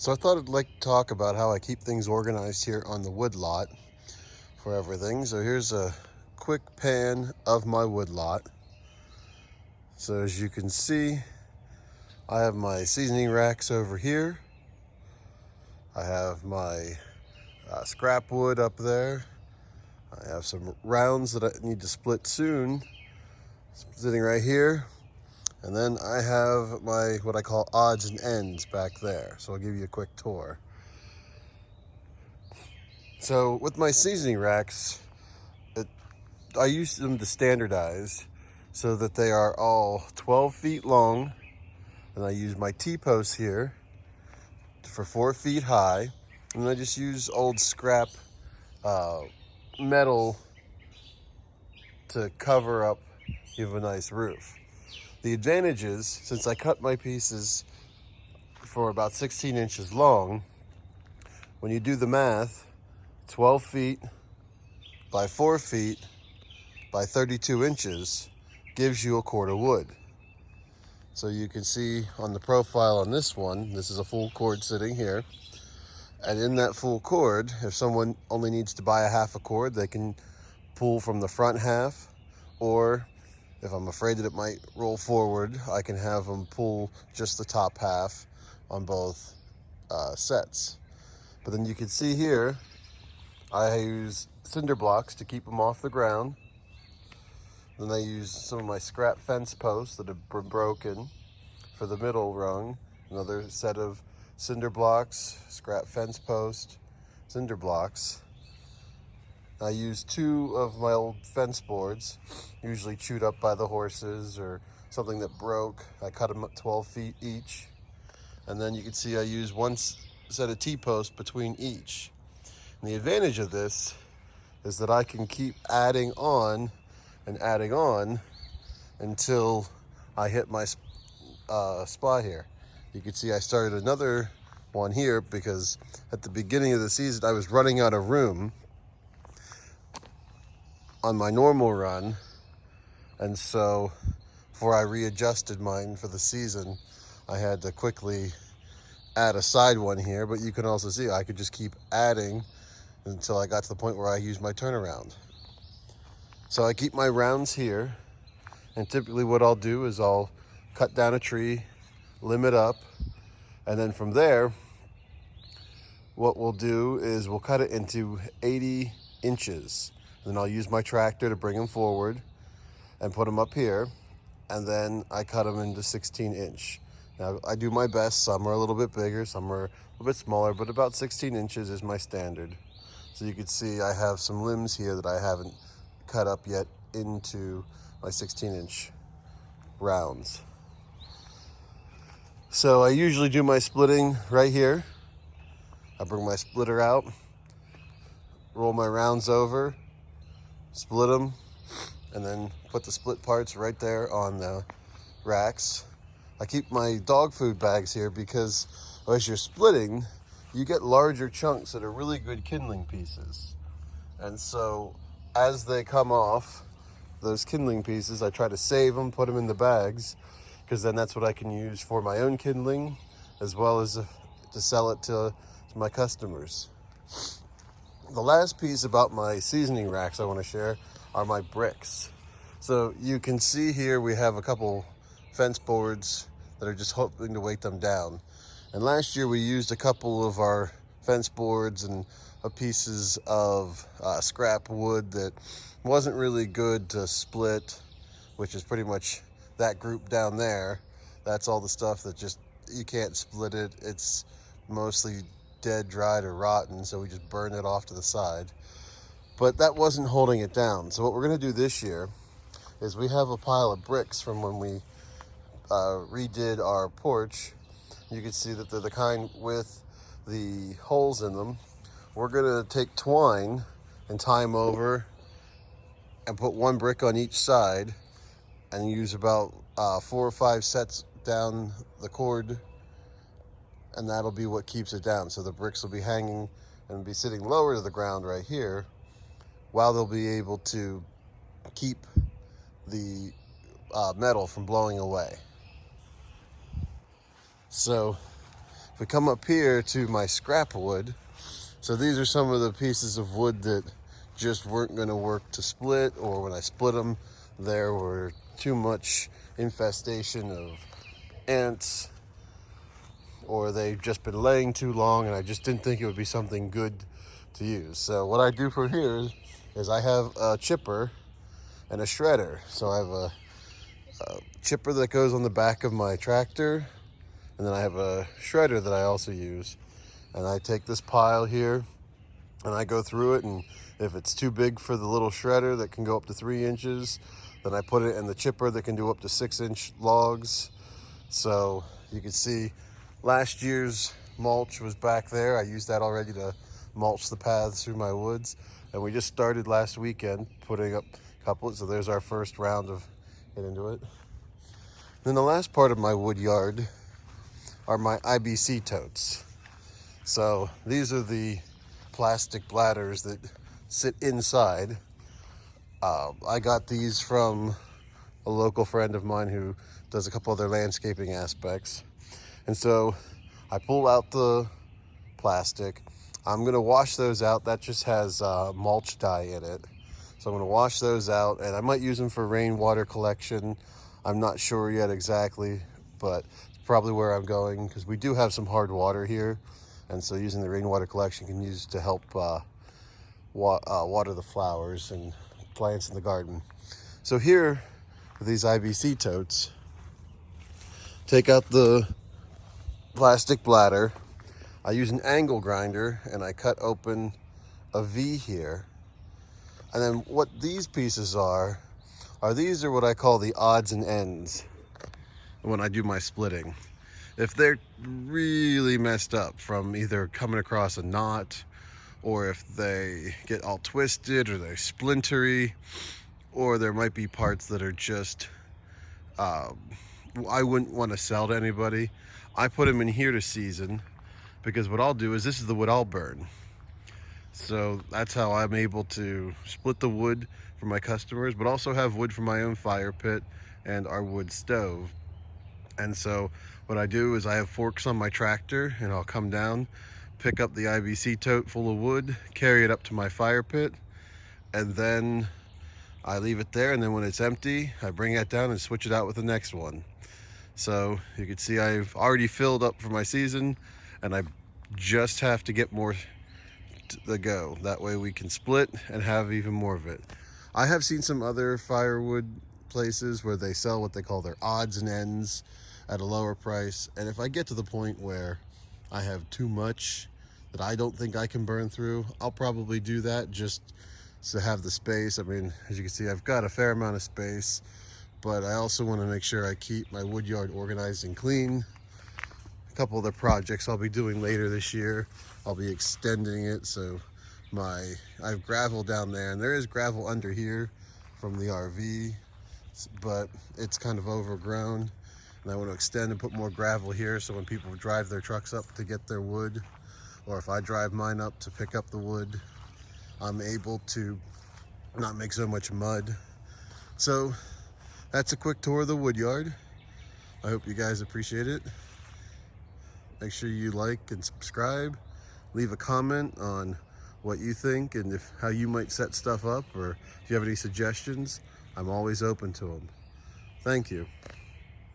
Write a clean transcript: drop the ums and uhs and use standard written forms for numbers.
So I thought I'd like to talk about how I keep things organized here on the wood lot for everything. So here's a quick pan of my wood lot. So as you can see, I have my seasoning racks over here. I have my scrap wood up there. I have some rounds that I need to split soon, sitting right here. And then I have my what I call odds and ends back there. So I'll give you a quick tour. So with my seasoning racks, I use them to standardize so that they are all 12 feet long. And I use my T-posts here for 4 feet high. And I just use old scrap metal to cover up, give a nice roof. The advantage is, since I cut my pieces for about 16 inches long, when you do the math, 12 feet by 4 feet by 32 inches gives you a cord of wood. So you can see on the profile on this one, this is a full cord sitting here. And in that full cord, if someone only needs to buy a half a cord, they can pull from the front half, or if I'm afraid that it might roll forward, I can have them pull just the top half on both sets. But then you can see here, I use cinder blocks to keep them off the ground. Then I use some of my scrap fence posts that have been broken for the middle rung. Another set of cinder blocks, scrap fence post, cinder blocks. I use 2 of my old fence boards, usually chewed up by the horses or something that broke. I cut them at 12 feet each. And then you can see I use 1 set of T-posts between each. And the advantage of this is that I can keep adding on and adding on until I hit my spot here. You can see I started another one here because at the beginning of the season I was running out of room on my normal run, and so before I readjusted mine for the season, I had to quickly add a side one here. But you can also see I could just keep adding until I got to the point where I use my turnaround. So I keep my rounds here, and typically what I'll do is I'll cut down a tree, limb it up, and then from there what we'll do is we'll cut it into 80 inches. Then I'll use my tractor to bring them forward and put them up here. And then I cut them into 16 inch. Now I do my best. Some are a little bit bigger, some are a little bit smaller, but about 16 inches is my standard. So you can see I have some limbs here that I haven't cut up yet into my 16-inch rounds. So I usually do my splitting right here. I bring my splitter out, roll my rounds over, split them, and then put the split parts right there on the racks. I keep my dog food bags here because as you're splitting, you get larger chunks that are really good kindling pieces. And so as they come off those kindling pieces, I try to save them, put them in the bags, because then that's what I can use for my own kindling as well as to sell it to my customers. The last piece about my seasoning racks I want to share are my bricks. So you can see here we have a couple fence boards that are just hoping to weight them down. And last year we used a couple of our fence boards and pieces of scrap wood that wasn't really good to split, which is pretty much that group down there. That's all the stuff that just, you can't split it. It's mostly dead, dried, or rotten, so we just burned it off to the side. But that wasn't holding it down. So what we're going to do this year is we have a pile of bricks from when we redid our porch. You can see that they're the kind with the holes in them. We're going to take twine and tie them over and put 1 brick on each side and use about 4 or 5 sets down the cord, and that'll be what keeps it down. So the bricks will be hanging and be sitting lower to the ground right here, while they'll be able to keep the metal from blowing away. So we come up here to my scrap wood. So these are some of the pieces of wood that just weren't going to work to split, or when I split them, there were too much infestation of ants, or they've just been laying too long, and I just didn't think it would be something good to use. So what I do from here is I have a chipper and a shredder. So I have a chipper that goes on the back of my tractor, and then I have a shredder that I also use. And I take this pile here and I go through it, and if it's too big for the little shredder that can go up to 3 inches, then I put it in the chipper that can do up to 6-inch logs. So you can see last year's mulch was back there. I used that already to mulch the paths through my woods. And we just started last weekend putting up couplets. So there's our first round of get into it. Then the last part of my wood yard are my IBC totes. So these are the plastic bladders that sit inside. I got these from a local friend of mine who does a couple other landscaping aspects. And so I pull out the plastic. I'm gonna wash those out. That just has mulch dye in it. So I'm gonna wash those out, and I might use them for rainwater collection. I'm not sure yet exactly, but it's probably where I'm going, because we do have some hard water here. And so using the rainwater collection can use to help water the flowers and plants in the garden. So here, with these IBC totes, take out the plastic bladder. I use an angle grinder and I cut open a V here. And then what these pieces are these are what I call the odds and ends when I do my splitting. If they're really messed up from either coming across a knot, or if they get all twisted, or they're splintery, or there might be parts that are just, I wouldn't want to sell to anybody, I put them in here to season, because what I'll do is this is the wood I'll burn. So that's how I'm able to split the wood for my customers, but also have wood for my own fire pit and our wood stove. And so what I do is I have forks on my tractor, and I'll come down, pick up the IBC tote full of wood, carry it up to my fire pit, and then I leave it there. And then when it's empty, I bring that down and switch it out with the next one. So you can see I've already filled up for my season, and I just have to get more to go. That way we can split and have even more of it. I have seen some other firewood places where they sell what they call their odds and ends at a lower price. And if I get to the point where I have too much that I don't think I can burn through, I'll probably do that just to have the space. I mean, as you can see, I've got a fair amount of space, but I also want to make sure I keep my wood yard organized and clean. A couple of the projects I'll be doing later this year, I'll be extending it. So I have gravel down there, and there is gravel under here from the RV, but it's kind of overgrown. And I want to extend and put more gravel here, so when people drive their trucks up to get their wood, or if I drive mine up to pick up the wood, I'm able to not make so much mud. So that's a quick tour of the wood yard. I hope you guys appreciate it. Make sure you like and subscribe. Leave a comment on what you think and how you might set stuff up, or if you have any suggestions, I'm always open to them. Thank you.